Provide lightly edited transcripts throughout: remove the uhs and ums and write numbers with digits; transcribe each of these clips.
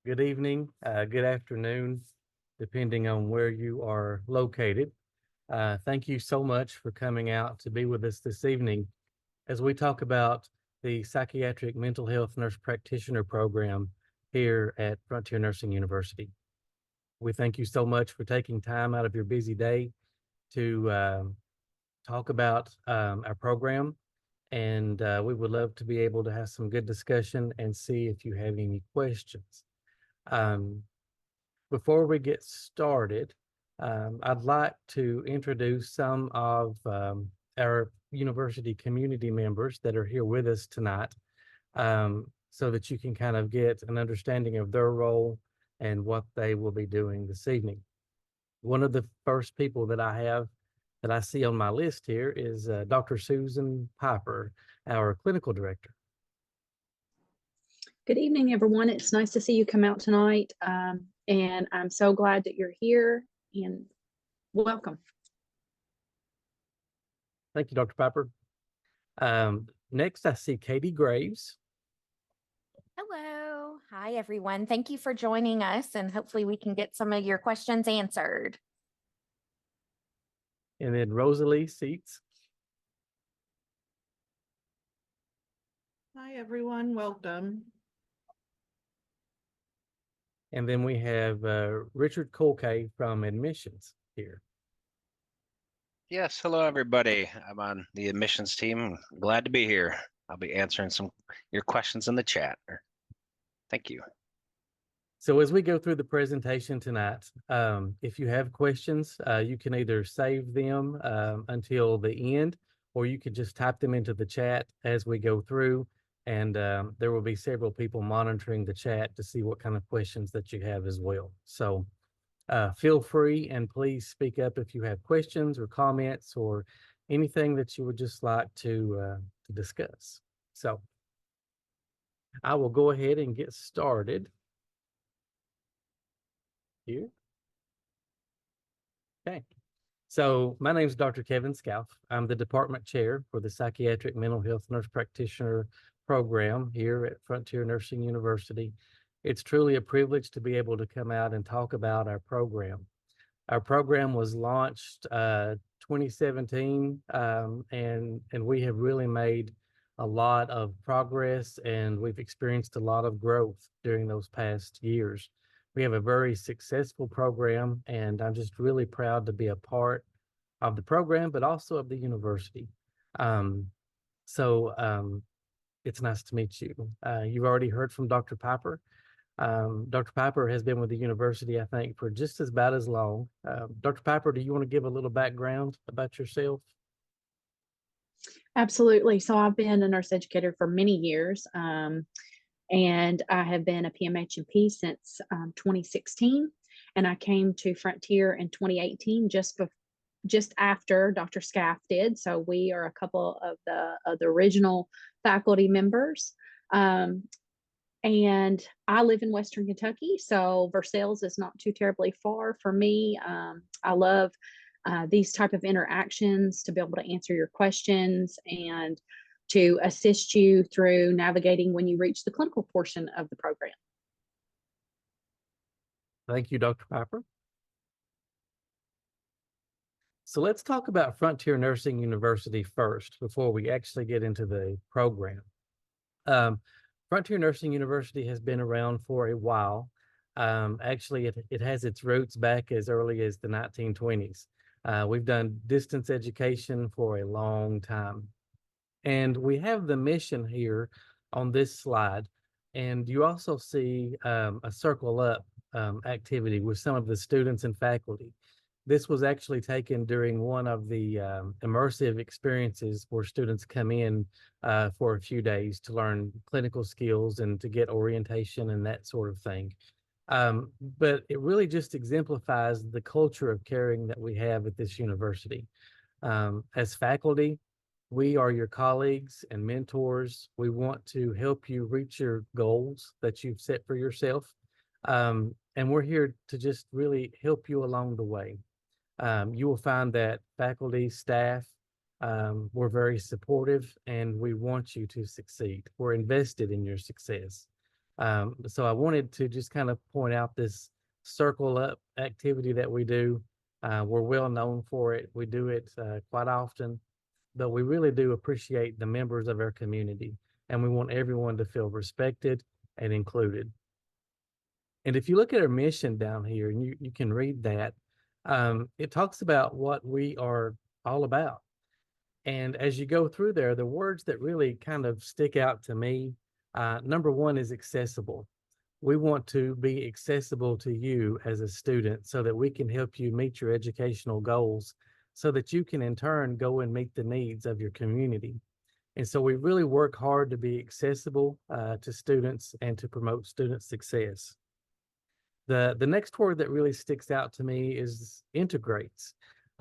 good evening, good afternoon, depending on where you are located. Thank you so much for coming out to be with us this evening as we talk about the Psychiatric Mental Health Nurse Practitioner program here at Frontier Nursing University. We thank you so much for taking time out of your busy day to talk about our program. And we would love to be able to have some good discussion and see if you have any questions. Um, Before we get started, I'd like to introduce some of our university community members that are here with us tonight, so that you can kind of get an understanding of their role and what they will be doing this evening. One of the first people that I see on my list here is Dr. Susan Piper, our clinical director. Good evening, everyone. It's nice to see you come out tonight. And I'm so glad that you're here and welcome. Thank you, Dr. Piper. Next, I see Katie Graves. Hello. Hi, everyone. Thank you for joining us, and hopefully we can get some of your questions answered. And then Rosalie Seats. Hi, everyone. Welcome. And then we have Richard Colkay from admissions here. Yes, hello everybody. I'm on the admissions team. Glad to be here. I'll be answering your questions in the chat. Thank you. So as we go through the presentation tonight, if you have questions, you can either save them until the end, or you could just type them into the chat as we go through. And there will be several people monitoring the chat to see what kind of questions that you have as well. So feel free and please speak up if you have questions or comments or anything that you would just like to discuss. So I will go ahead and get started here. Okay. So my name is Dr. Kevin Scalf. I'm the department chair for the Psychiatric Mental Health Nurse Practitioner program here at Frontier Nursing University. It's truly a privilege to be able to come out and talk about our program. Our program was launched 2017, and we have really made a lot of progress, and we've experienced a lot of growth during those past years. We have a very successful program, and I'm just really proud to be a part of the program, but also of the university. It's nice to meet you. You've already heard from Dr. Piper. Dr. Piper has been with the university, I think, for just about as long. Dr. Piper, do you want to give a little background about yourself? Absolutely. So I've been a nurse educator for many years, and I have been a PMHNP since 2016. And I came to Frontier in 2018, just after Dr. Scalf did. So we are a couple of the original faculty members. And I live in Western Kentucky, so Versailles is not too terribly far for me. I love these type of interactions to be able to answer your questions and to assist you through navigating when you reach the clinical portion of the program. Thank you, Dr. Piper. So let's talk about Frontier Nursing University first before we actually get into the program. Frontier Nursing University has been around for a while. Actually, it has its roots back as early as the 1920s. We've done distance education for a long time. And we have the mission here on this slide. And you also see a circle up activity with some of the students and faculty. This was actually taken during one of the immersive experiences where students come in for a few days to learn clinical skills and to get orientation and that sort of thing. But it really just exemplifies the culture of caring that we have at this university. As faculty, we are your colleagues and mentors. We want to help you reach your goals that you've set for yourself. And we're here to just really help you along the way. You will find that faculty, staff, we're very supportive and we want you to succeed. We're invested in your success. So I wanted to just kind of point out this circle up activity that we do. We're well known for it. We do it quite often, but we really do appreciate the members of our community, and we want everyone to feel respected and included. And if you look at our mission down here, and you can read that, it talks about what we are all about. And as you go through there, the words that really kind of stick out to me, number one is accessible. We want to be accessible to you as a student so that we can help you meet your educational goals so that you can in turn go and meet the needs of your community. And so we really work hard to be accessible to students and to promote student success. The next word that really sticks out to me is integrates.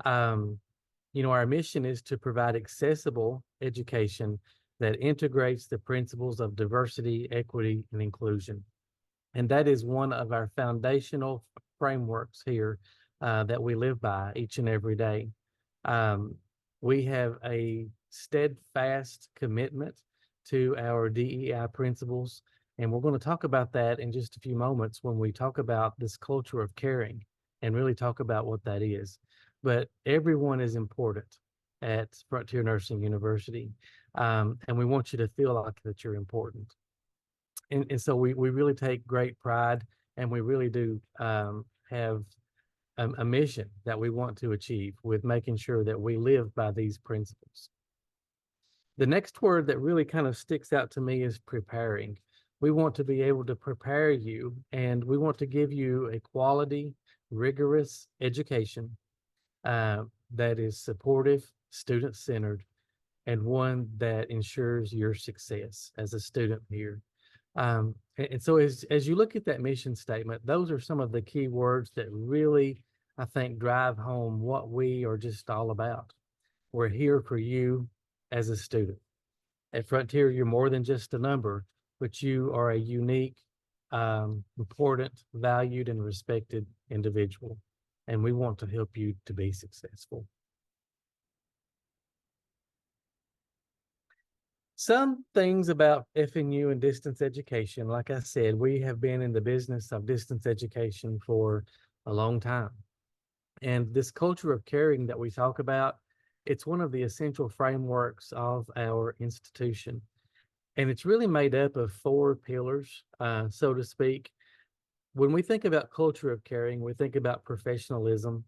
Our mission is to provide accessible education that integrates the principles of diversity, equity, and inclusion. And that is one of our foundational frameworks here that we live by each and every day. We have a steadfast commitment to our DEI principles, and we're going to talk about that in just a few moments when we talk about this culture of caring and really talk about what that is. But everyone is important at Frontier Nursing University, and we want you to feel like that you're important. And so we really take great pride, and we really do have a mission that we want to achieve with making sure that we live by these principles. The next word that really kind of sticks out to me is preparing. We want to be able to prepare you, and we want to give you a quality, rigorous education that is supportive, student-centered, and one that ensures your success as a student here. And so as you look at that mission statement, those are some of the key words that really, I think, drive home what we are just all about. We're here for you as a student. At Frontier, you're more than just a number, but you are a unique, important, valued, and respected individual. And we want to help you to be successful. Some things about FNU and distance education. Like I said, we have been in the business of distance education for a long time. And this culture of caring that we talk about, it's one of the essential frameworks of our institution. And it's really made up of 4 pillars, so to speak. When we think about culture of caring, we think about professionalism.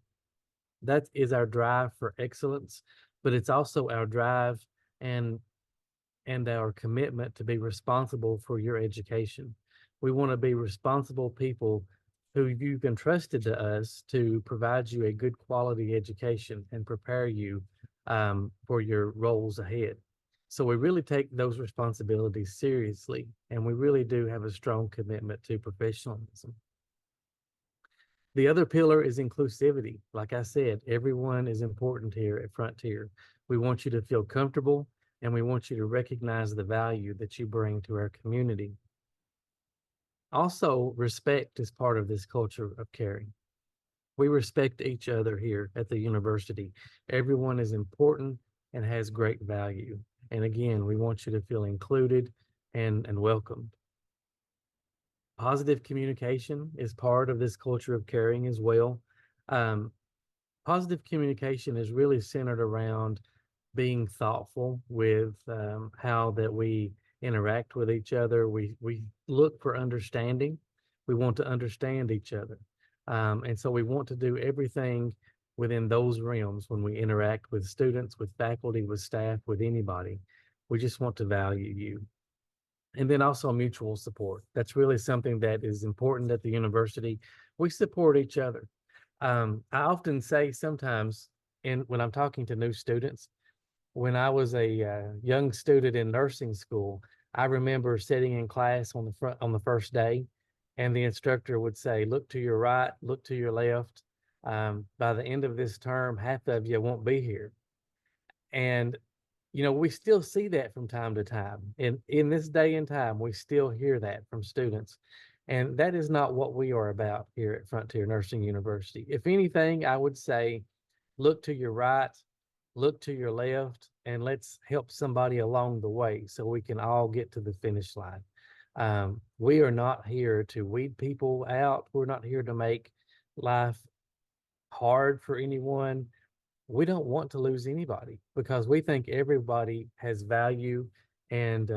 That is our drive for excellence, but it's also our drive and our commitment to be responsible for your education. We want to be responsible people who you've entrusted to us to provide you a good quality education and prepare you for your roles ahead. So we really take those responsibilities seriously, and we really do have a strong commitment to professionalism. The other pillar is inclusivity. Like I said, everyone is important here at Frontier. We want you to feel comfortable, and we want you to recognize the value that you bring to our community. Also, respect is part of this culture of caring. We respect each other here at the university. Everyone is important and has great value. And again, we want you to feel included and welcomed. Positive communication is part of this culture of caring as well. Positive communication is really centered around being thoughtful with how that we interact with each other. We look for understanding. We want to understand each other. And so we want to do everything within those realms when we interact with students, with faculty, with staff, with anybody. We just want to value you. And then also mutual support. That's really something that is important at the university. We support each other. I often say sometimes when I'm talking to new students, when I was a young student in nursing school, I remember sitting in class on the first day, and the instructor would say, "Look to your right, look to your left. By the end of this term, half of you won't be here." And we still see that from time to time. In this day and time, we still hear that from students. And that is not what we are about here at Frontier Nursing University. If anything, I would say, look to your right, look to your left, and let's help somebody along the way so we can all get to the finish line. We are not here to weed people out. We're not here to make life hard for anyone. We don't want to lose anybody because we think everybody has value and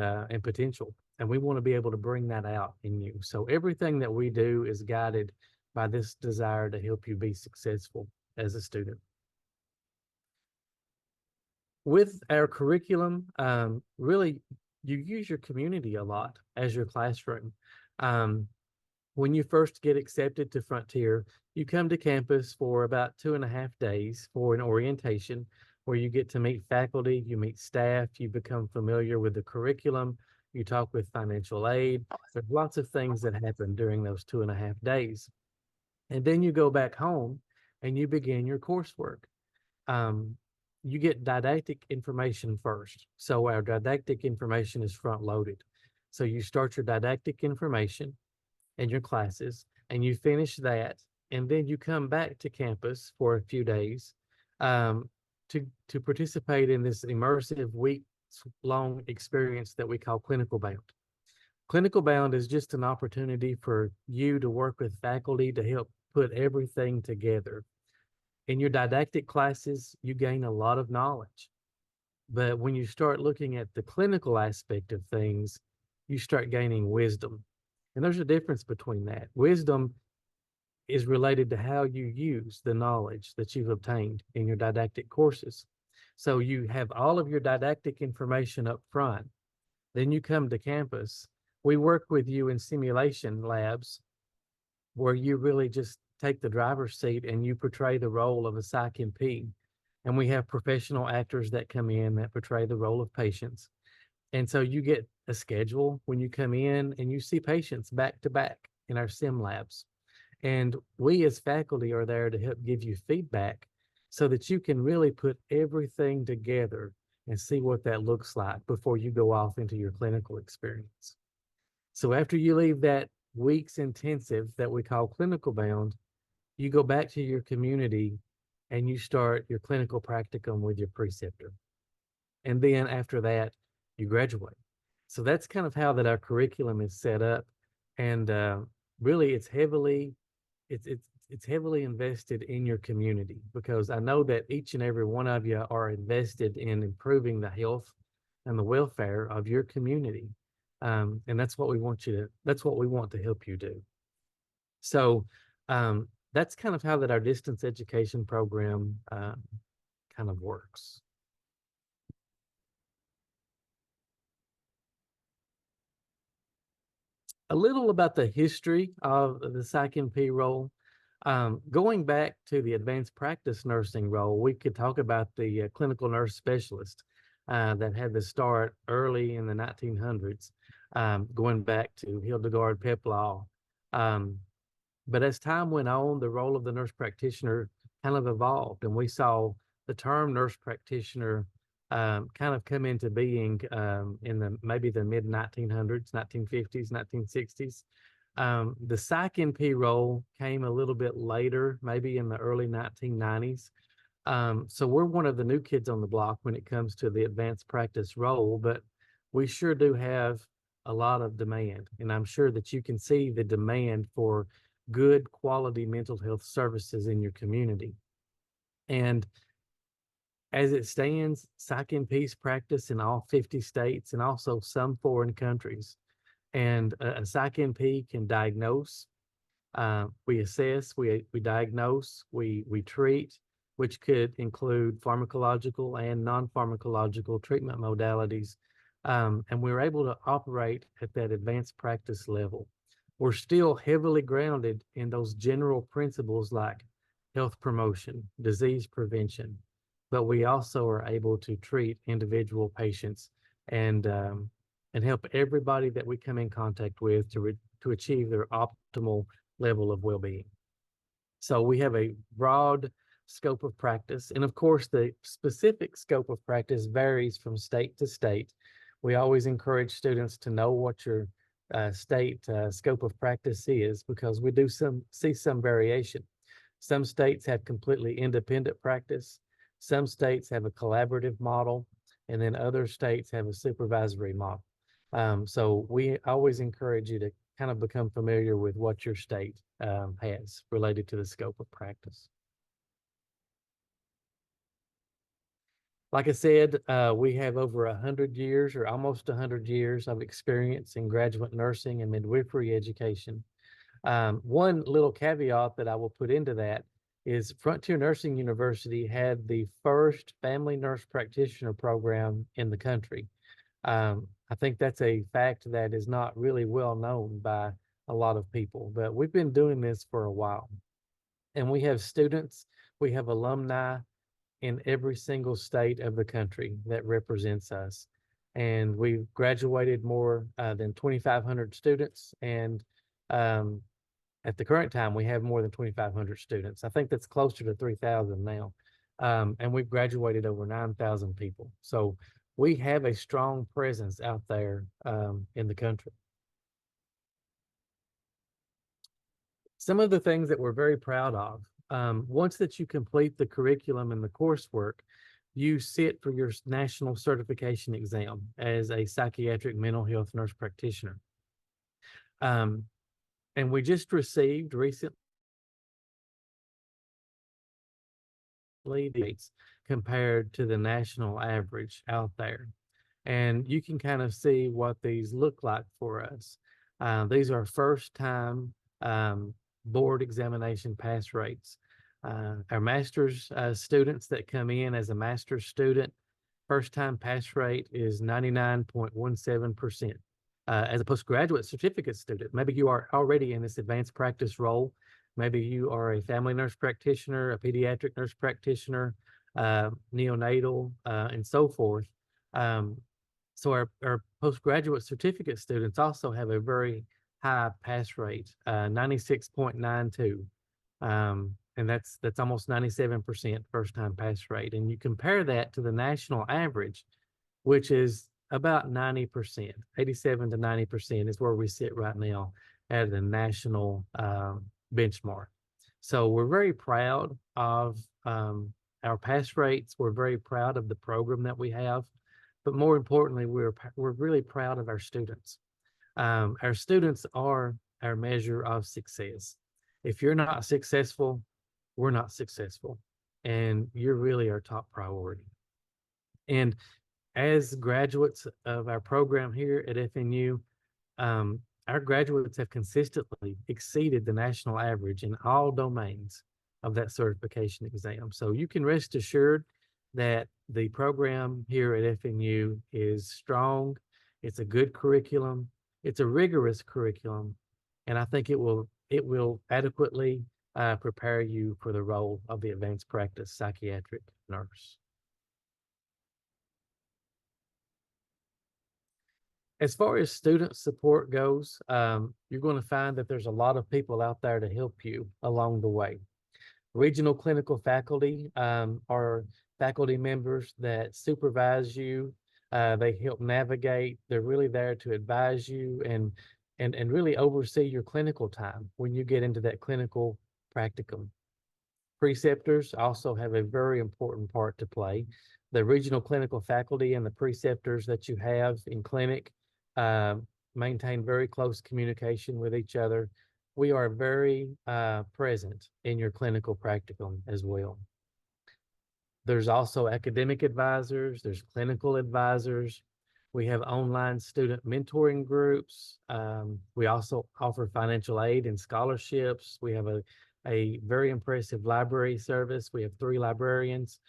potential, and we want to be able to bring that out in you. So everything that we do is guided by this desire to help you be successful as a student. With our curriculum, really, you use your community a lot as your classroom. When you first get accepted to Frontier, you come to campus for about 2.5 days for an orientation where you get to meet faculty, you meet staff, you become familiar with the curriculum, you talk with financial aid. There's lots of things that happen during those 2.5 days. And then you go back home and you begin your coursework. You get didactic information first. So our didactic information is front loaded. So you start your didactic information in your classes and you finish that. And then you come back to campus for a few days to participate in this immersive week-long experience that we call Clinical Bound. Clinical Bound is just an opportunity for you to work with faculty to help put everything together. In your didactic classes, you gain a lot of knowledge. But when you start looking at the clinical aspect of things, you start gaining wisdom. And there's a difference between that. Wisdom is related to how you use the knowledge that you've obtained in your didactic courses. So you have all of your didactic information up front. Then you come to campus. We work with you in simulation labs where you really just take the driver's seat and you portray the role of a Psych NP. And we have professional actors that come in that portray the role of patients. And so you get a schedule when you come in and you see patients back to back in our sim labs. And we as faculty are there to help give you feedback so that you can really put everything together and see what that looks like before you go off into your clinical experience. So after you leave that week's intensive that we call Clinical Bound, you go back to your community and you start your clinical practicum with your preceptor. And then after that, you graduate. So that's kind of how that our curriculum is set up. And really it's heavily invested in your community, because I know that each and every one of you are invested in improving the health and the welfare of your community. And that's what we want to help you do. So that's kind of how that our distance education program kind of works. A little about the history of the Psych NP role. Going back to the advanced practice nursing role, we could talk about the clinical nurse specialist that had to start early in the 1900s, going back to Hildegard Peplau. But as time went on, the role of the nurse practitioner kind of evolved, and we saw the term nurse practitioner kind of come into being in maybe the mid-1900s, 1950s, 1960s. The Psych NP role came a little bit later, maybe in the early 1990s. So we're one of the new kids on the block when it comes to the advanced practice role, but we sure do have a lot of demand. And I'm sure that you can see the demand for good quality mental health services in your community. And as it stands, Psych NP's practice in all 50 states and also some foreign countries. And a Psych NP can diagnose, we assess, we diagnose, we treat, which could include pharmacological and non-pharmacological treatment modalities. And we're able to operate at that advanced practice level. We're still heavily grounded in those general principles like health promotion, disease prevention, but we also are able to treat individual patients and help everybody that we come in contact with to achieve their optimal level of well-being. So we have a broad scope of practice, and of course the specific scope of practice varies from state to state. We always encourage students to know what your state scope of practice is, because we do see some variation. Some states have completely independent practice. Some states have a collaborative model, and then other states have a supervisory model. So we always encourage you to kind of become familiar with what your state has related to the scope of practice. Like I said, we have over 100 years or almost 100 years of experience in graduate nursing and midwifery education. One little caveat that I will put into that is Frontier Nursing University had the first family nurse practitioner program in the country. I think that's a fact that is not really well known by a lot of people, but we've been doing this for a while. And we have students, we have alumni in every single state of the country that represents us. And we've graduated more than 2,500 students. And at the current time, we have more than 2,500 students. I think that's closer to 3,000 now. And we've graduated over 9,000 people. So we have a strong presence out there in the country. Some of the things that we're very proud of, once that you complete the curriculum and the coursework, you sit for your national certification exam as a psychiatric mental health nurse practitioner. And we just received recently dates compared to the national average out there. And you can kind of see what these look like for us. These are first time board examination pass rates. Our master's students that come in as a master's student, first time pass rate is 99.17%. As a postgraduate certificate student, maybe you are already in this advanced practice role. Maybe you are a family nurse practitioner, a pediatric nurse practitioner, neonatal, and so forth. So our postgraduate certificate students also have a very high pass rate, 96.92. And that's almost 97% first time pass rate. And you compare that to the national average, which is about 90%, 87 to 90% is where we sit right now at the national benchmark. So we're very proud of our pass rates. We're very proud of the program that we have. But more importantly, we're really proud of our students. Our students are our measure of success. If you're not successful, we're not successful. And you're really our top priority. And as graduates of our program here at FNU, our graduates have consistently exceeded the national average in all domains of that certification exam. So you can rest assured that the program here at FNU is strong. It's a good curriculum. It's a rigorous curriculum, and I think it will adequately prepare you for the role of the advanced practice psychiatric nurse. As far as student support goes, you're going to find that there's a lot of people out there to help you along the way. Regional clinical faculty are faculty members that supervise you. They help navigate. They're really there to advise you and really oversee your clinical time when you get into that clinical practicum. Preceptors also have a very important part to play. The regional clinical faculty and the preceptors that you have in clinic maintain very close communication with each other. We are very present in your clinical practicum as well. There's also academic advisors, there's clinical advisors. We have online student mentoring groups. We also offer financial aid and scholarships. We have a very impressive library service. We have 3 librarians.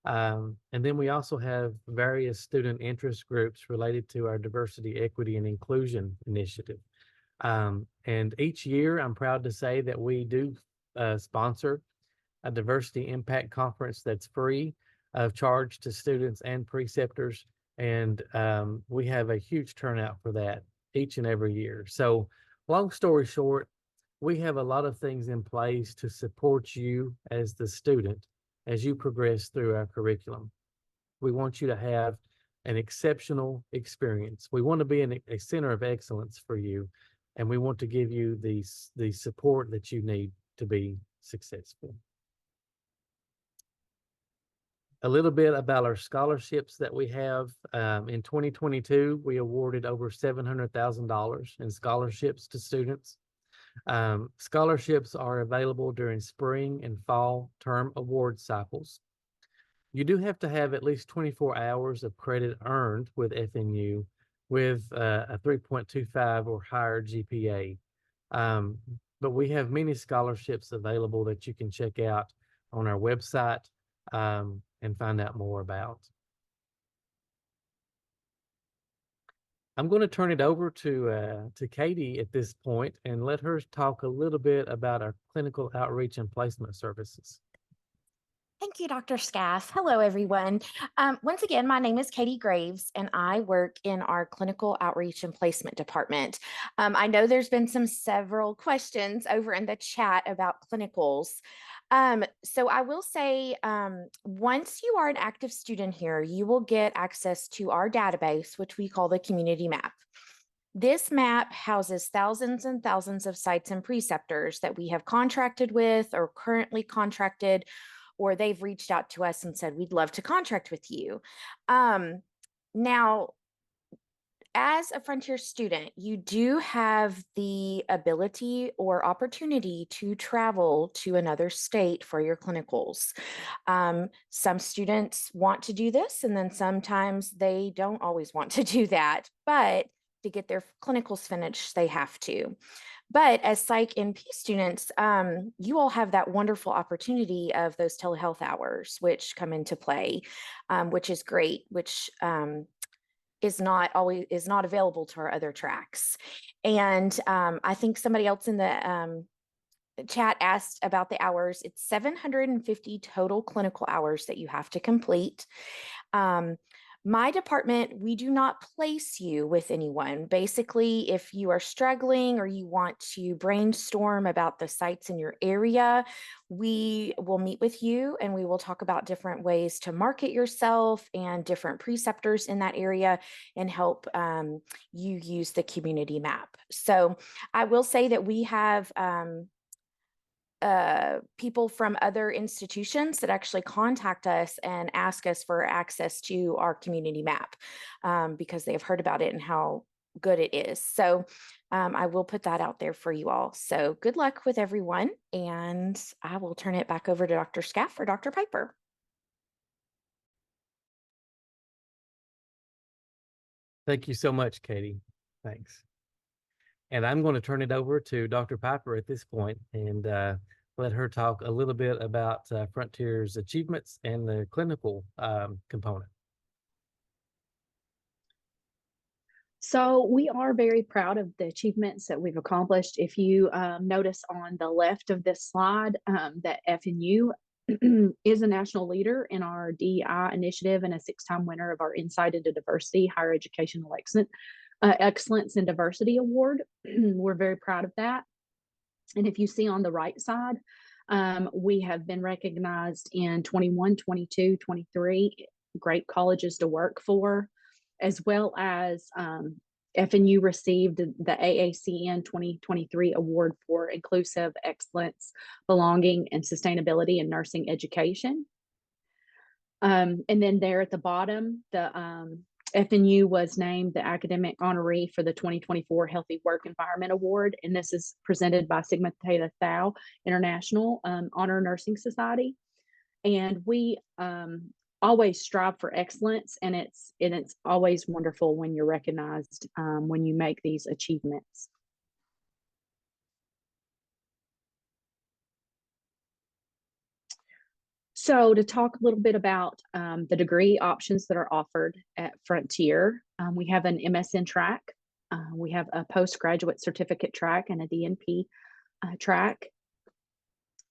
And then we also have various student interest groups related to our diversity, equity, and inclusion initiative. And each year, I'm proud to say that we do sponsor a diversity impact conference that's free of charge to students and preceptors. And we have a huge turnout for that each and every year. So long story short, we have a lot of things in place to support you as the student as you progress through our curriculum. We want you to have an exceptional experience. We want to be a center of excellence for you, and we want to give you the support that you need to be successful. A little bit about our scholarships that we have. In 2022, we awarded over $700,000 in scholarships to students. Scholarships are available during spring and fall term award cycles. You do have to have at least 24 hours of credit earned with FNU with a 3.25 or higher GPA. But we have many scholarships available that you can check out on our website and find out more about. I'm going to turn it over to Katie at this point and let her talk a little bit about our clinical outreach and placement services. Thank you, Dr. Scaff. Hello, everyone. Once again, my name is Katie Graves, and I work in our clinical outreach and placement department. I know there's been several questions over in the chat about clinicals. So I will say, once you are an active student here, you will get access to our database, which we call the community map. This map houses thousands and thousands of sites and preceptors that we have contracted with or currently contracted, or they've reached out to us and said, we'd love to contract with you. Now, as a Frontier student, you do have the ability or opportunity to travel to another state for your clinicals. Some students want to do this, and then sometimes they don't always want to do that, but to get their clinicals finished, they have to. But as Psych NP students, you all have that wonderful opportunity of those telehealth hours, which come into play, which is great, which is not available to our other tracks. And I think somebody else in the chat asked about the hours. It's 750 total clinical hours that you have to complete. My department, we do not place you with anyone. Basically, if you are struggling or you want to brainstorm about the sites in your area, we will meet with you and we will talk about different ways to market yourself and different preceptors in that area and help you use the community map. So I will say that we have people from other institutions that actually contact us and ask us for access to our community map because they have heard about it and how good it is. So I will put that out there for you all. So good luck with everyone. And I will turn it back over to Dr. Scaff or Dr. Piper. Thank you so much, Katie. Thanks. And I'm going to turn it over to Dr. Piper at this point and let her talk a little bit about Frontier's achievements and the clinical component. So we are very proud of the achievements that we've accomplished. If you notice on the left of this slide, that FNU is a national leader in our DEI initiative and a 6-time winner of our Insight into Diversity Higher Educational Excellence in Diversity Award. We're very proud of that. And if you see on the right side, we have been recognized in 21, 22, 23 great colleges to work for, as well as FNU received the AACN 2023 Award for Inclusive Excellence, Belonging, and Sustainability in Nursing Education. And then there at the bottom, the FNU was named the academic honoree for the 2024 Healthy Work Environment Award, and this is presented by Sigma Theta Tau International Honor Nursing Society. And we always strive for excellence, and it's always wonderful when you're recognized when you make these achievements. So to talk a little bit about the degree options that are offered at Frontier, we have an MSN track, we have a postgraduate certificate track and a DNP track.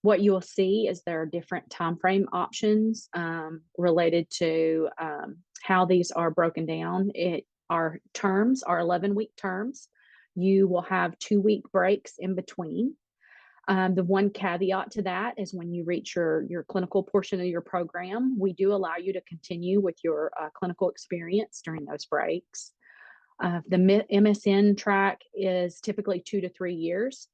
What you will see is there are different timeframe options related to how these are broken down. Our terms are 11-week terms. You will have 2-week breaks in between. The one caveat to that is when you reach your clinical portion of your program, we do allow you to continue with your clinical experience during those breaks. The MSN track is typically 2 to 3 years.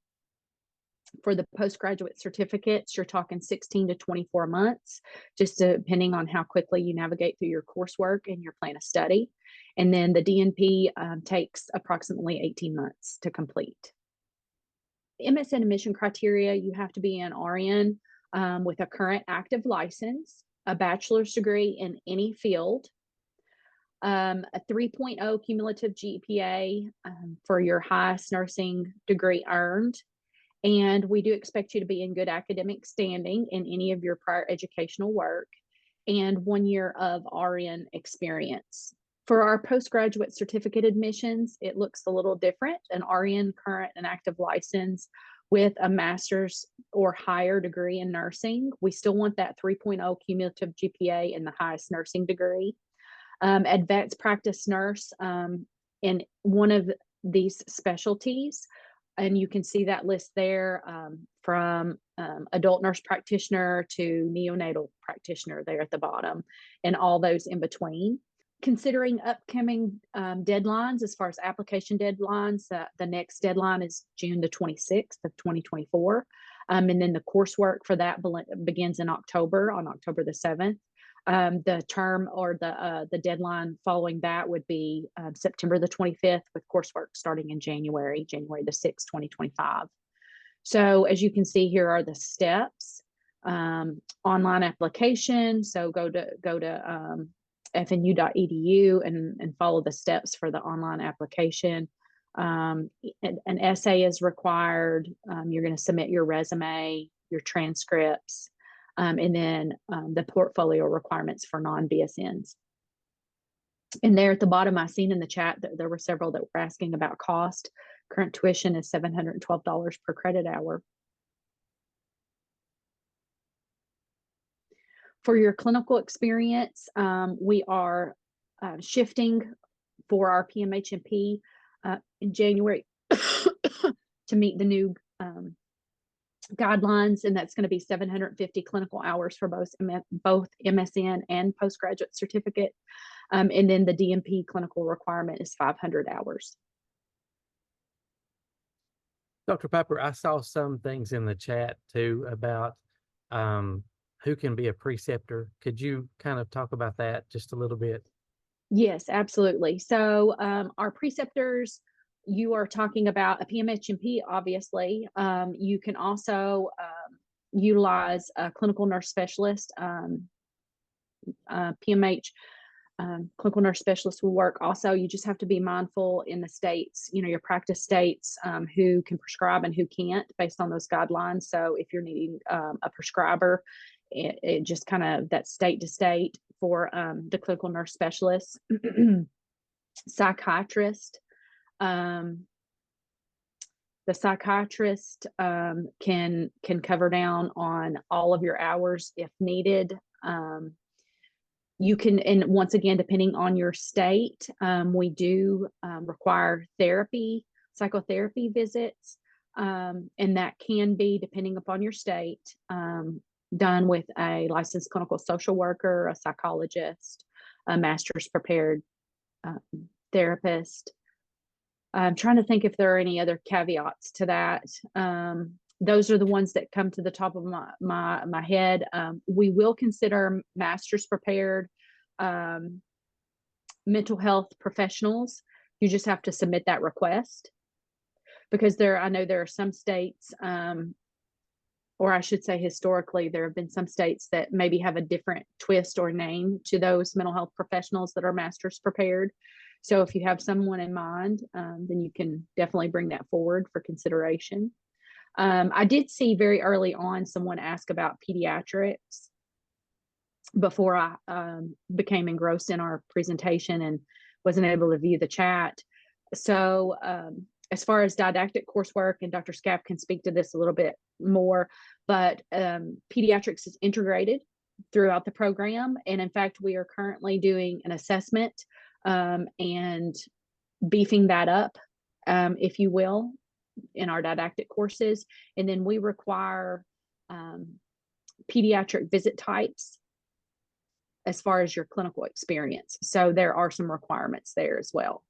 For the postgraduate certificates, you're talking 16 to 24 months, just depending on how quickly you navigate through your coursework and your plan of study. And then the DNP takes approximately 18 months to complete. MSN admission criteria, you have to be an RN with a current active license, a bachelor's degree in any field, a 3.0 cumulative GPA for your highest nursing degree earned. And we do expect you to be in good academic standing in any of your prior educational work, and 1 year of RN experience. For our postgraduate certificate admissions, it looks a little different. An RN current and active license with a master's or higher degree in nursing. We still want that 3.0 cumulative GPA in the highest nursing degree. Advanced practice nurse in one of these specialties. And you can see that list there from adult nurse practitioner to neonatal practitioner there at the bottom, and all those in between. Considering upcoming deadlines, as far as application deadlines, the next deadline is June the 26th of 2024. And then the coursework for that begins in October, on October the 7th. The term or the deadline following that would be September the 25th, with coursework starting in January the 6th, 2025. So as you can see, here are the steps. Online application. So go to fnu.edu and follow the steps for the online application. An essay is required. You're going to submit your resume, your transcripts, and then the portfolio requirements for non-BSNs. And there at the bottom, I seen in the chat that there were several that were asking about cost. Current tuition is $712 per credit hour. For your clinical experience, we are shifting for our PMHNP in January to meet the new guidelines, and that's going to be 750 clinical hours for both MSN and postgraduate certificate. And then the DNP clinical requirement is 500 hours. Dr. Piper, I saw some things in the chat too about who can be a preceptor. Could you kind of talk about that just a little bit? Yes, absolutely. So our preceptors, you are talking about a PMHNP, obviously. You can also utilize a clinical nurse specialist. PMH clinical nurse specialist will work. Also, you just have to be mindful in the states, your practice states, who can prescribe and who can't based on those guidelines. So if you're needing a prescriber, it just kind of that state to state for the clinical nurse specialist. Psychiatrist. The psychiatrist can cover down on all of your hours if needed. You can, and once again, depending on your state, we do require psychotherapy visits, and that can be, depending upon your state, done with a licensed clinical social worker, a psychologist, a master's prepared therapist. I'm trying to think if there are any other caveats to that. Those are the ones that come to the top of my head. We will consider master's prepared mental health professionals. You just have to submit that request, because I know there are some states, or I should say historically, there have been some states that maybe have a different twist or name to those mental health professionals that are master's prepared. So if you have someone in mind, then you can definitely bring that forward for consideration. I did see very early on someone ask about pediatrics before I became engrossed in our presentation and wasn't able to view the chat. So as far as didactic coursework, and Dr. Scaff can speak to this a little bit more, but pediatrics is integrated throughout the program. And in fact, we are currently doing an assessment and beefing that up, if you will, in our didactic courses. And then we require pediatric visit types as far as your clinical experience. So there are some requirements there as well.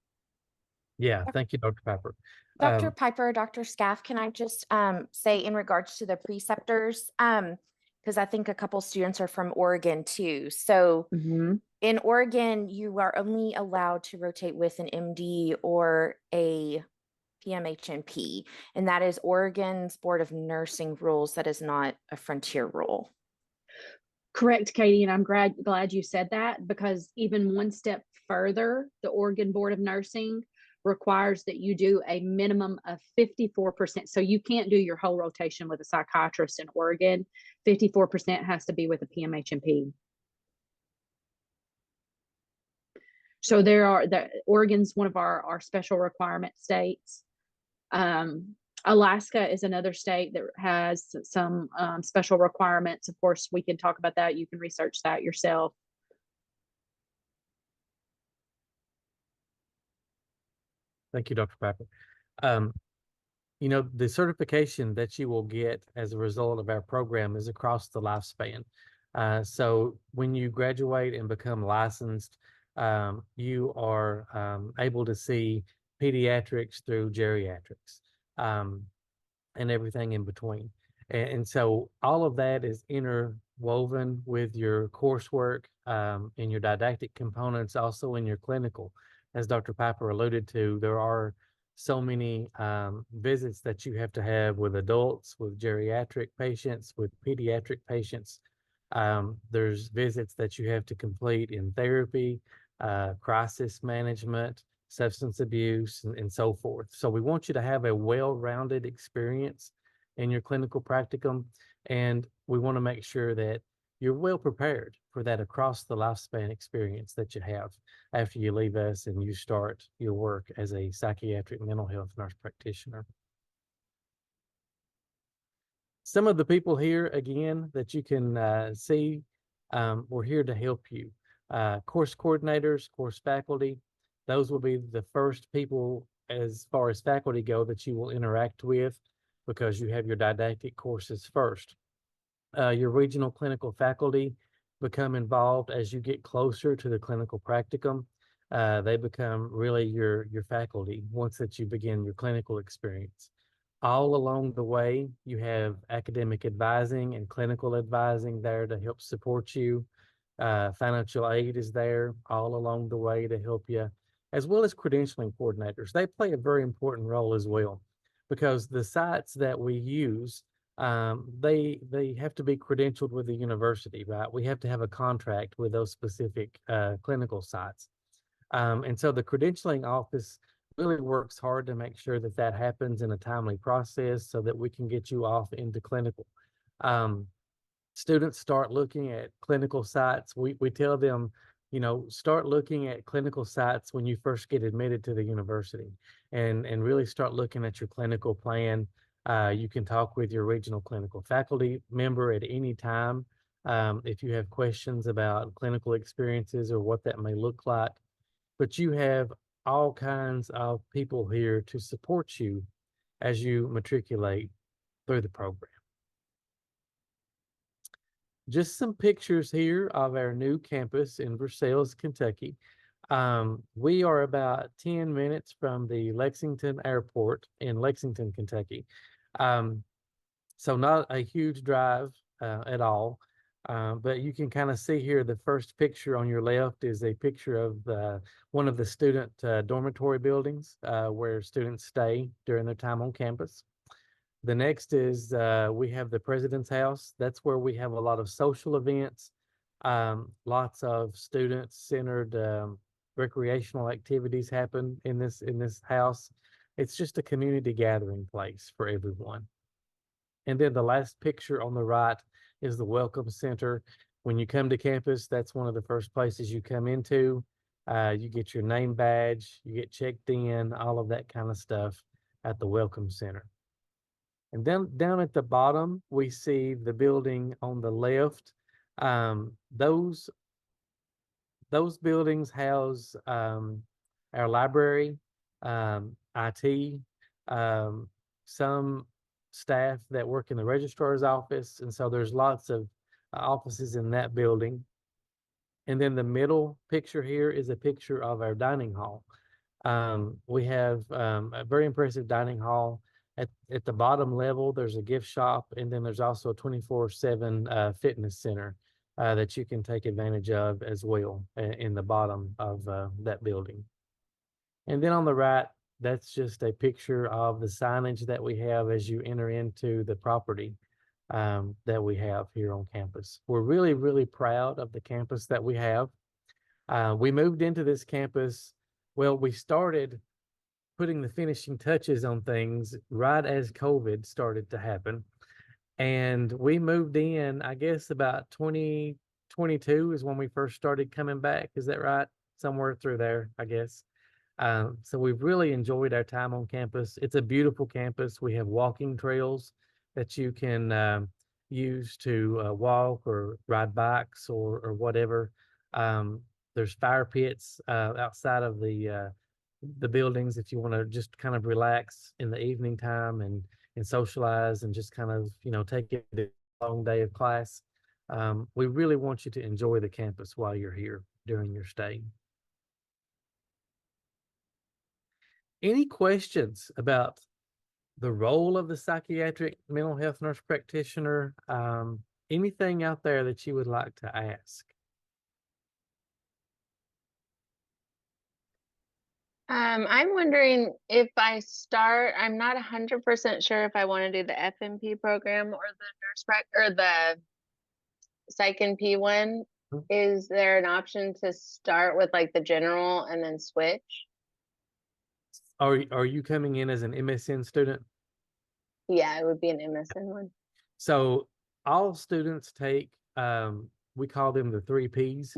Yeah, thank you, Dr. Piper. Dr. Um, Piper, Dr. Scaff, can I just say in regards to the preceptors, because I think a couple students are from Oregon too. So Mhm. in Oregon, you are only allowed to rotate with an MD or a PMHNP, and that is Oregon's Board of Nursing rules. That is not a Frontier rule. Correct, Katie, and I'm glad you said that, because even one step further, the Oregon Board of Nursing requires that you do a minimum of 54%. So you can't do your whole rotation with a psychiatrist in Oregon. 54% has to be with a PMHNP. So Oregon's one of our special requirement states. Alaska is another state that has some special requirements. Of course, we can talk about that. You can research that yourself. Thank you, Dr. Piper. Um, you know, the certification that you will get as a result of our program is across the lifespan. So when you graduate and become licensed, you are able to see pediatrics through geriatrics, and everything in between. And so all of that is interwoven with your coursework, and your didactic components, also in your clinical. As Dr. Piper alluded to, there are so many visits that you have to have with adults, with geriatric patients, with pediatric patients. There's visits that you have to complete in therapy, crisis management, substance abuse, and so forth. So we want you to have a well-rounded experience in your clinical practicum, and we want to make sure that you're well prepared for that across the lifespan experience that you have after you leave us and you start your work as a psychiatric mental health nurse practitioner. Some of the people here, again, that you can see, we're here to help you. Course coordinators, course faculty, those will be the first people as far as faculty go that you will interact with, because you have your didactic courses first. Your regional clinical faculty become involved as you get closer to the clinical practicum. They become really your faculty once that you begin your clinical experience. All along the way, you have academic advising and clinical advising there to help support you. Financial aid is there all along the way to help you, as well as credentialing coordinators. They play a very important role as well, because the sites that we use, they have to be credentialed with the university, right? We have to have a contract with those specific clinical sites. And so the credentialing office really works hard to make sure that that happens in a timely process so that we can get you off into clinical. Students start looking at clinical sites. We tell them, you know, start looking at clinical sites when you first get admitted to the university, and really start looking at your clinical plan. You can talk with your regional clinical faculty member at any time if you have questions about clinical experiences or what that may look like. But you have all kinds of people here to support you as you matriculate through the program. Just some pictures here of our new campus in Versailles, Kentucky. We are about 10 minutes from the Lexington Airport in Lexington, Kentucky. So not a huge drive at all. But you can kind of see here, the first picture on your left is a picture of one of the student dormitory buildings where students stay during their time on campus. The next is we have the President's House. That's where we have a lot of social events, lots of student-centered recreational activities happen in this house. It's just a community gathering place for everyone. And then the last picture on the right is the Welcome Center. When you come to campus, that's one of the first places you come into. You get your name badge, you get checked in, all of that kind of stuff at the Welcome Center. And then down at the bottom, we see the building on the left. Those buildings house our library, IT, some staff that work in the registrar's office. And so there's lots of offices in that building. And then the middle picture here is a picture of our dining hall. We have a very impressive dining hall. At the bottom level, there's a gift shop, and then there's also a 24/7 fitness center that you can take advantage of as well in the bottom of that building. And then on the right, that's just a picture of the signage that we have as you enter into the property that we have here on campus. We're really, really proud of the campus that we have. We moved into this campus, well, we started putting the finishing touches on things right as COVID started to happen. And we moved in, I guess about 2022 is when we first started coming back. Is that right? Somewhere through there, I guess. So we've really enjoyed our time on campus. It's a beautiful campus. We have walking trails that you can use to walk or ride bikes or whatever. There's fire pits outside of the buildings if you want to just kind of relax in the evening time and socialize and just kind of, take it a long day of class. We really want you to enjoy the campus while you're here during your stay. Any questions about the role of the psychiatric mental health nurse practitioner? Anything out there that you would like to ask? I'm wondering if I start, I'm not 100% sure if I want to do the FNP program or the Psych NP one. Mhm. Is there an option to start with like the general and then switch? Are you coming in as an MSN student? Yeah, it would be an MSN one. So all students take, we call them the 3 Ps,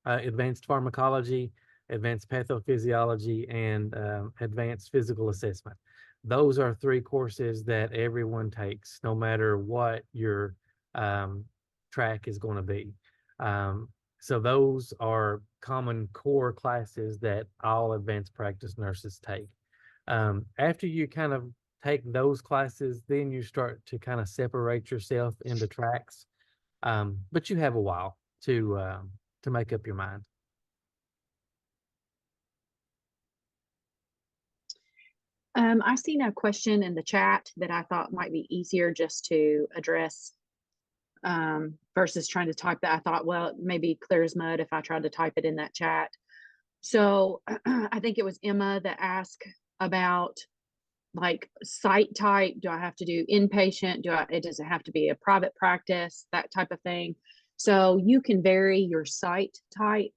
advanced pharmacology, advanced pathophysiology, and advanced physical assessment. Those are 3 courses that everyone takes, no matter what your track is going to be. So those are common core classes that all advanced practice nurses take. After you kind of take those classes, then you start to kind of separate yourself into tracks. But you have a while to make up your mind. I seen a question in the chat that I thought might be easier just to address versus trying to type that. I thought, well, it may be clear as mud if I tried to type it in that chat. So I think it was Emma that asked about like site type. Do I have to do inpatient? Does it have to be a private practice? That type of thing. So you can vary your site type.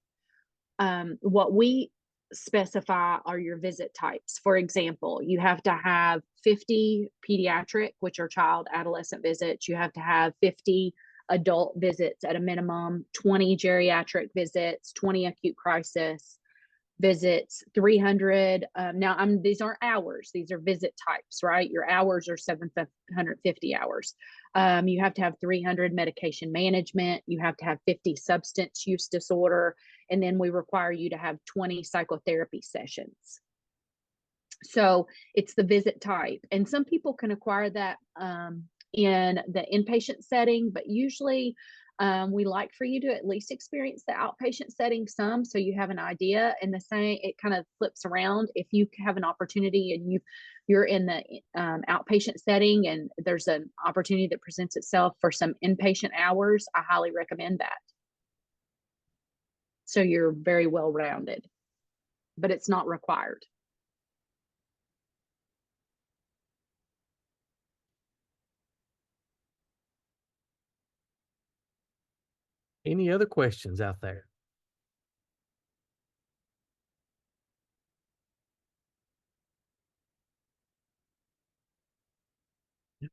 What we specify are your visit types. For example, you have to have 50 pediatric, which are child adolescent visits. You have to have 50 adult visits at a minimum, 20 geriatric visits, 20 acute crisis visits, 300. These aren't hours, these are visit types, right? Your hours are 750 hours. You have to have 300 medication management. You have to have 50 substance use disorder. And then we require you to have 20 psychotherapy sessions. So it's the visit type. And some people can acquire that in the inpatient setting, but usually we like for you to at least experience the outpatient setting some, so you have an idea. And the same, it kind of flips around. If you have an opportunity and you're in the outpatient setting and there's an opportunity that presents itself for some inpatient hours, I highly recommend that. So you're very well rounded, but it's not required. Any other questions out there?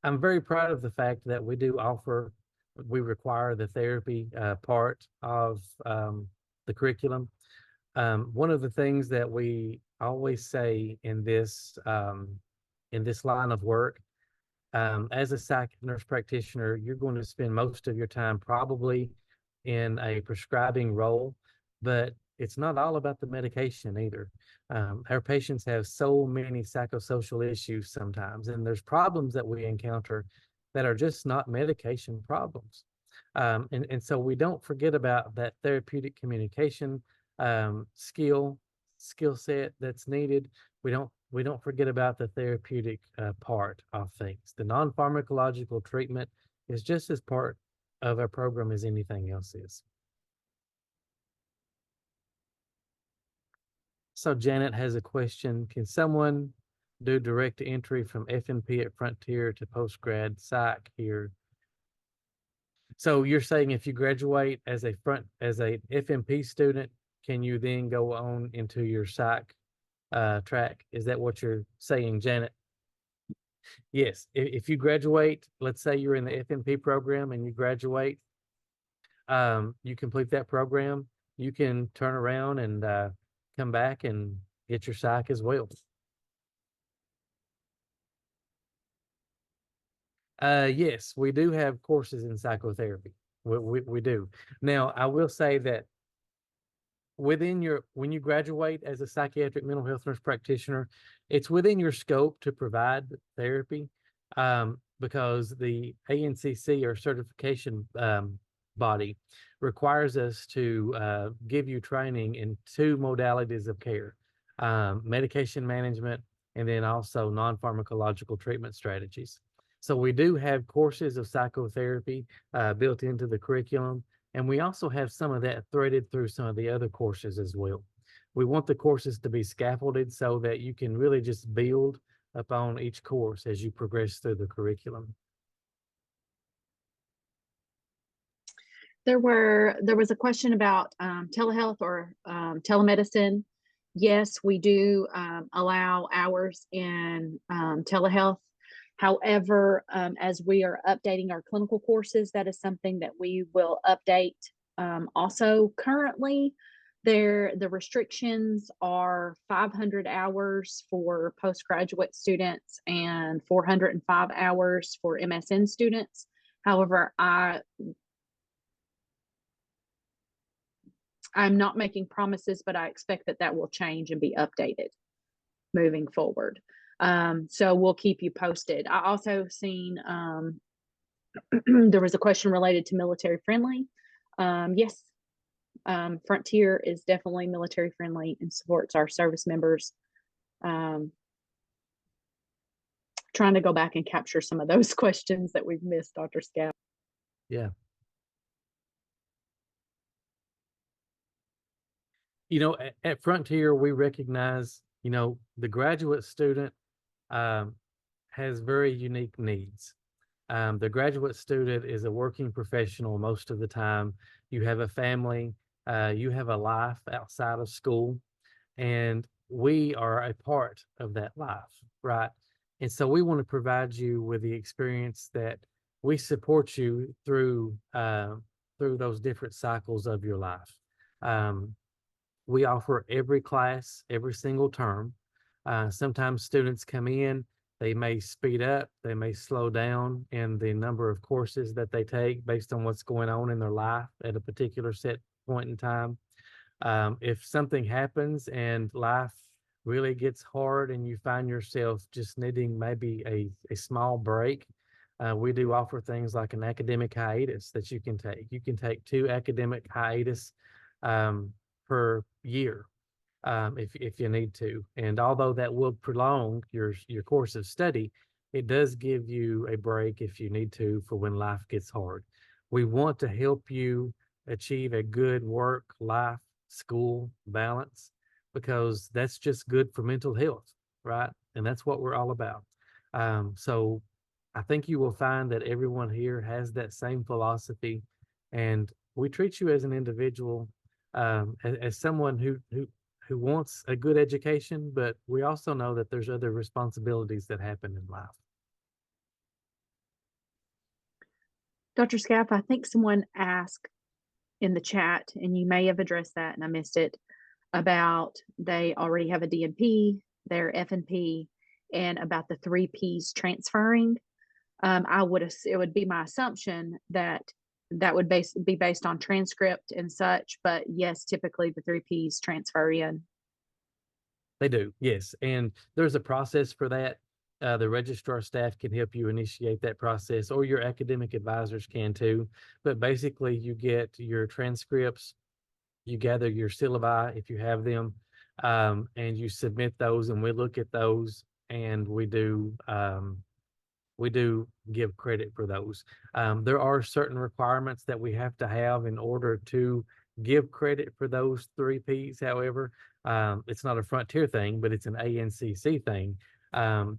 I'm very proud of the fact that we require the therapy part of the curriculum. One of the things that we always say in this line of work, as a psych nurse practitioner, you're going to spend most of your time probably in a prescribing role, but it's not all about the medication either. Our patients have so many psychosocial issues sometimes, and there's problems that we encounter that are just not medication problems. And so we don't forget about that therapeutic communication skill, skill set that's needed, we don't forget about the therapeutic part of things. The non-pharmacological treatment is just as part of our program as anything else is. So Janet has a question. Can someone do direct entry from FNP at Frontier to post-grad psych here? So you're saying if you graduate as a FNP student, can you then go on into your psych track? Is that what you're saying, Janet? Yes. If you graduate, let's say you're in the FNP program and you graduate, you complete that program, you can turn around and come back and get your psych as well. Yes, we do have courses in psychotherapy. We do. Now, I will say that when you graduate as a psychiatric mental health nurse practitioner, it's within your scope to provide therapy, because the ANCC, or certification body, requires us to give you training in 2 modalities of care, medication management, and then also non-pharmacological treatment strategies. So we do have courses of psychotherapy built into the curriculum, and we also have some of that threaded through some of the other courses as well. We want the courses to be scaffolded so that you can really just build upon each course as you progress through the curriculum. There was a question about telehealth or telemedicine. Yes, we do allow hours in telehealth. However, as we are updating our clinical courses, that is something that we will update. Also, currently, the restrictions are 500 hours for postgraduate students and 405 hours for MSN students. However, I'm not making promises, but I expect that will change and be updated moving forward. So we'll keep you posted. I also seen there was a question related to military friendly. Yes, Frontier is definitely military friendly and supports our service members. Trying to go back and capture some of those questions that we've missed, Dr. Scout. Yeah. You know, at Frontier, we recognize, you know, the graduate student has very unique needs. The graduate student is a working professional most of the time. You have a family, you have a life outside of school, and we are a part of that life, right? And so we want to provide you with the experience that we support you through those different cycles of your life. We offer every class, every single term. Sometimes students come in, they may speed up, they may slow down in the number of courses that they take based on what's going on in their life at a particular set point in time. If something happens and life really gets hard and you find yourself just needing maybe a small break, we do offer things like an academic hiatus that you can take. You can take 2 academic hiatus per year if you need to. And although that will prolong your course of study, it does give you a break if you need to for when life gets hard. We want to help you achieve a good work, life, school balance, because that's just good for mental health, right? And that's what we're all about. So I think you will find that everyone here has that same philosophy, and we treat you as an individual, as someone who wants a good education, but we also know that there's other responsibilities that happen in life. Dr. Scaff, I think someone asked in the chat, and you may have addressed that and I missed it, about they already have a DNP, their FNP, and about the 3 Ps transferring. It would be my assumption that would be based on transcript and such, but yes, typically the 3 Ps transfer in. They do, yes. And there's a process for that. The registrar staff can help you initiate that process, or your academic advisors can too. But basically, you get your transcripts, you gather your syllabi if you have them, and you submit those, and we look at those, and we do give credit for those. There are certain requirements that we have to have in order to give credit for those 3 Ps. However, it's not a Frontier thing, but it's an ANCC thing.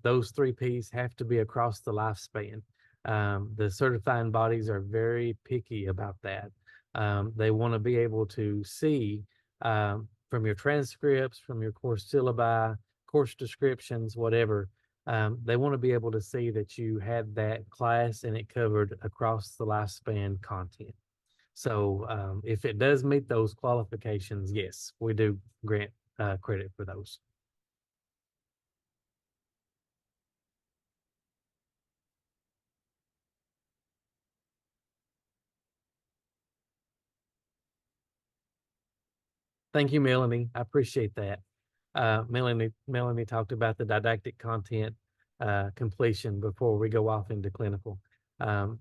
Those 3 Ps have to be across the lifespan. The certifying bodies are very picky about that. They want to be able to see from your transcripts, from your course syllabi, course descriptions, whatever. They want to be able to see that you had that class and it covered across the lifespan content. So if it does meet those qualifications, yes, we do grant credit for those. Thank you, Melanie. I appreciate that. Melanie talked about the didactic content completion before we go off into clinical.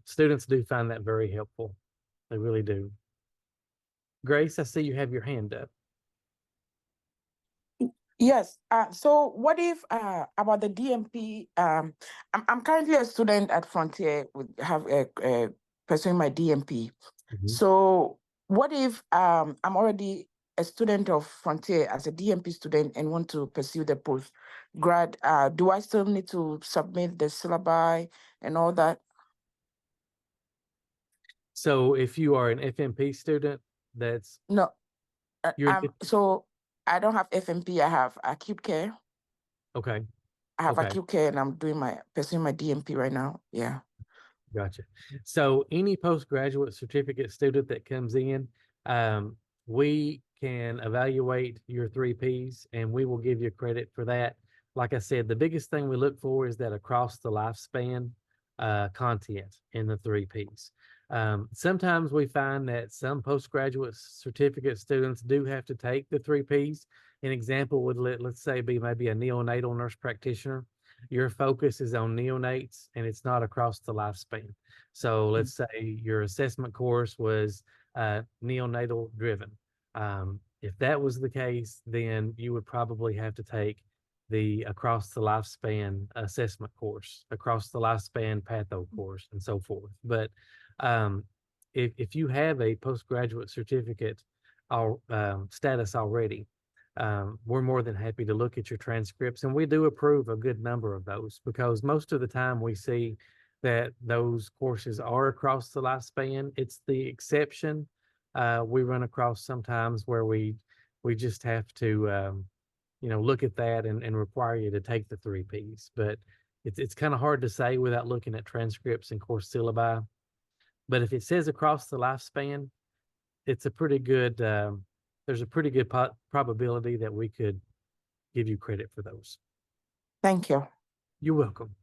Students do find that very helpful. They really do. Grace, I see you have your hand up. Yes. So what if about the DMP? I'm currently a student at Frontier pursuing my DMP. Mhm. So what if I'm already a student of Frontier as a DMP student and want to pursue the post grad? Do I still need to submit the syllabi and all that? So if you are an FMP student, that's No. you're So I don't have FMP. I have acute care. okay. I have Okay. acute care, and I'm pursuing my DMP right now. Yeah. Gotcha. So any postgraduate certificate student that comes in, we can evaluate your 3 Ps and we will give you credit for that. Like I said, the biggest thing we look for is that across the lifespan content in the 3 Ps. Sometimes we find that some postgraduate certificate students do have to take the 3 Ps. An example would let's say be maybe a neonatal nurse practitioner. Your focus is on neonates and it's not across the lifespan. So let's say your assessment course was neonatal driven. If that was the case, then you would probably have to take the across the lifespan assessment course, across the lifespan patho course, and so forth. But if you have a postgraduate certificate status already, we're more than happy to look at your transcripts, and we do approve a good number of those because most of the time we see that those courses are across the lifespan. It's the exception we run across sometimes where we just have to look at that and require you to take the 3 Ps. But it's kind of hard to say without looking at transcripts and course syllabi. But if it says across the lifespan, it's a pretty good there's a pretty good probability that we could give you credit for those. Thank you. You're welcome.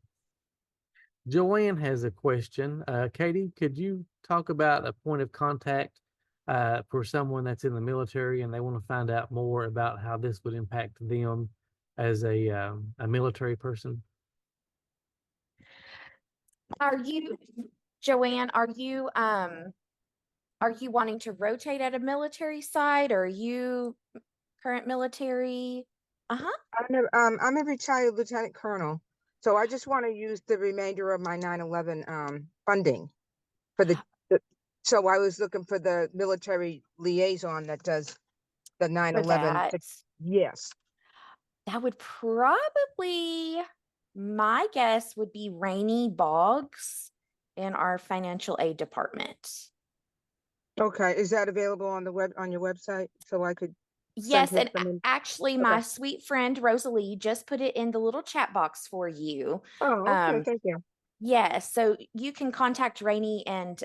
Joanne has a question. Katie, could you talk about a point of contact for someone that's in the military and they want to find out more about how this would impact them as a military person? Joanne, are you wanting to rotate at a military site, or are you current military? I'm a retired lieutenant colonel, so I just want to use the remainder of my 9/11 funding for so I was looking for the military liaison that does the 9/11. Yes. That would probably, my guess would be Rainey Boggs in our financial aid department. Okay, is that available on your website so I could? Yes, and actually, my sweet friend Rosalie just put it in the little chat box for you. Oh, okay, thank you. Yes, so you can contact Rainey and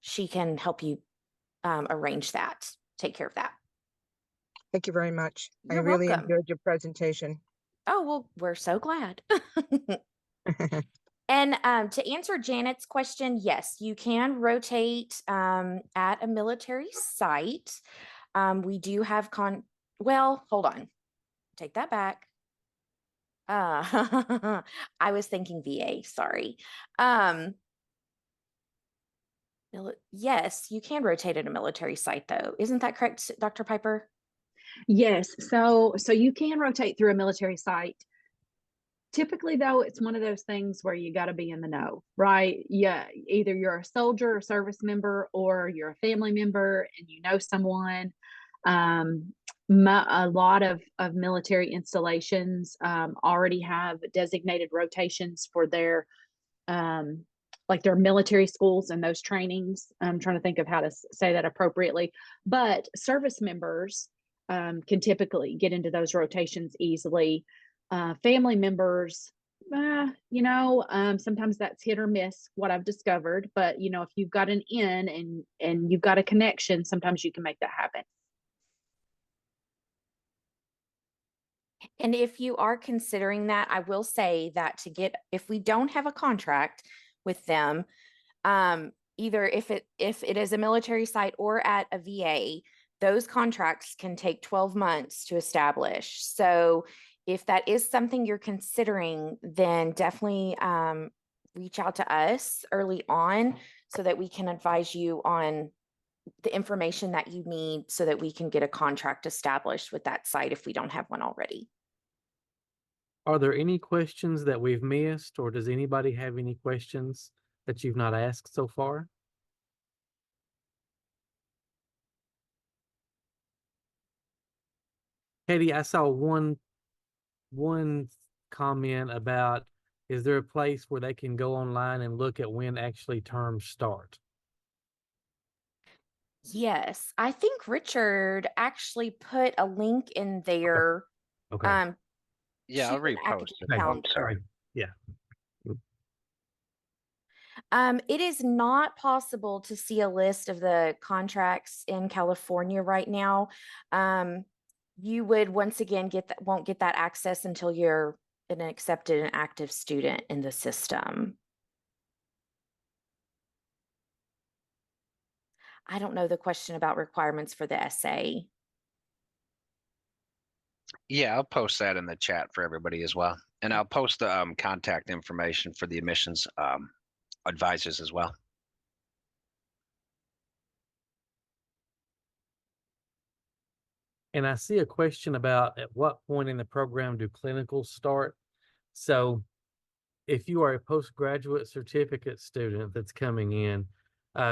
she can help you arrange that, take care of that. Thank you very much. You're I really welcome. enjoyed your presentation. Oh, well, we're so glad. And to answer Janet's question, yes, you can rotate at a military site. We do have well, hold on. Take that back. I was thinking VA, sorry. Yes, you can rotate at a military site though. Isn't that correct, Dr. Piper? Yes, so you can rotate through a military site. Typically, though, it's one of those things where you got to be in the know, right? Yeah, either you're a soldier or service member, or you're a family member and you know someone. A lot of military installations already have designated rotations for their like their military schools and those trainings. I'm trying to think of how to say that appropriately, but service members can typically get into those rotations easily. Family members, sometimes that's hit or miss, what I've discovered. But if you've got an in and you've got a connection, sometimes you can make that happen. And if you are considering that, I will say that if we don't have a contract with them, either if it is a military site or at a VA, those contracts can take 12 months to establish. So if that is something you're considering, then definitely reach out to us early on so that we can advise you on the information that you need so that we can get a contract established with that site if we don't have one already. Are there any questions that we've missed, or does anybody have any questions that you've not asked so far? Katie, I saw one comment about, is there a place where they can go online and look at when actually terms start? Yes, I think Richard actually put a link in there. Okay. Yeah, I'll to an repost academic it. I'm calendar. sorry. Yeah. It is not possible to see a list of the contracts in California right now. You would once again won't get that access until you're an accepted and active student in the system. I don't know the question about requirements for the essay. Yeah, I'll post that in the chat for everybody as well. And I'll post the contact information for the admissions advisors as well. And I see a question about at what point in the program do clinicals start? So if you are a postgraduate certificate student that's coming in,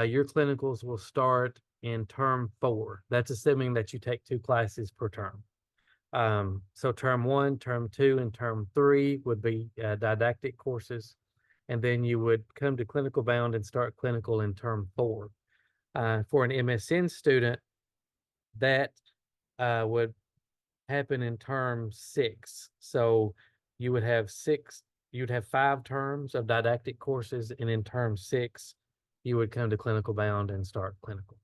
your clinicals will start in term 4. That's assuming that you take 2 classes per term. So term 1, term 2, and term 3 would be didactic courses. And then you would come to clinical bound and start clinical in term 4. For an MSN student, that would happen in term 6. So you'd have 5 terms of didactic courses, and in term 6, you would come to clinical bound and start clinical.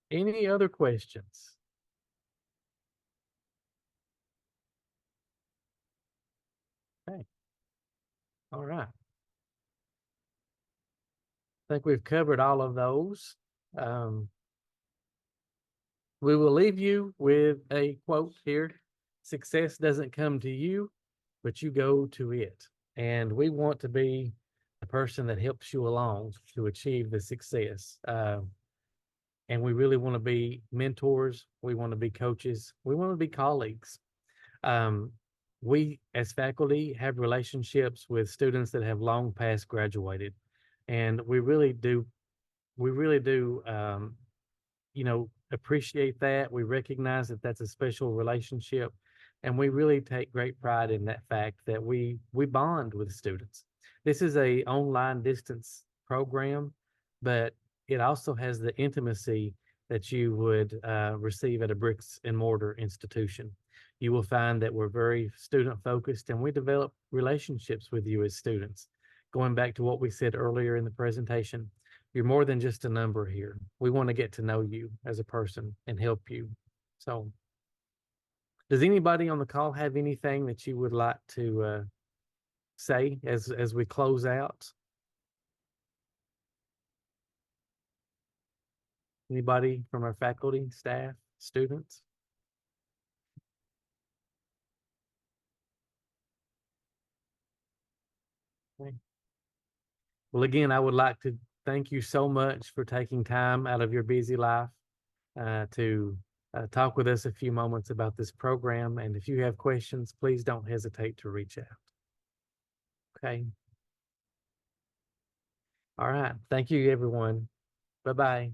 Any other questions? Okay. All right. I think we've covered all of those. We will leave you with a quote here. Success doesn't come to you, but you go to it. And we want to be the person that helps you along to achieve the success. And we really want to be mentors. We want to be coaches. We want to be colleagues. We, as faculty, have relationships with students that have long past graduated. And we really do, appreciate that. We recognize that that's a special relationship, and we really take great pride in that fact that we bond with students. This is a online distance program, but it also has the intimacy that you would receive at a bricks and mortar institution. You will find that we're very student focused, and we develop relationships with you as students. Going back to what we said earlier in the presentation, you're more than just a number here. We want to get to know you as a person and help you. So does anybody on the call have anything that you would like to say as we close out? Anybody from our faculty, staff, students? Okay. Well, again, I would like to thank you so much for taking time out of your busy life to talk with us a few moments about this program. And if you have questions, please don't hesitate to reach out. Okay. All right. Thank you, everyone. Bye-bye.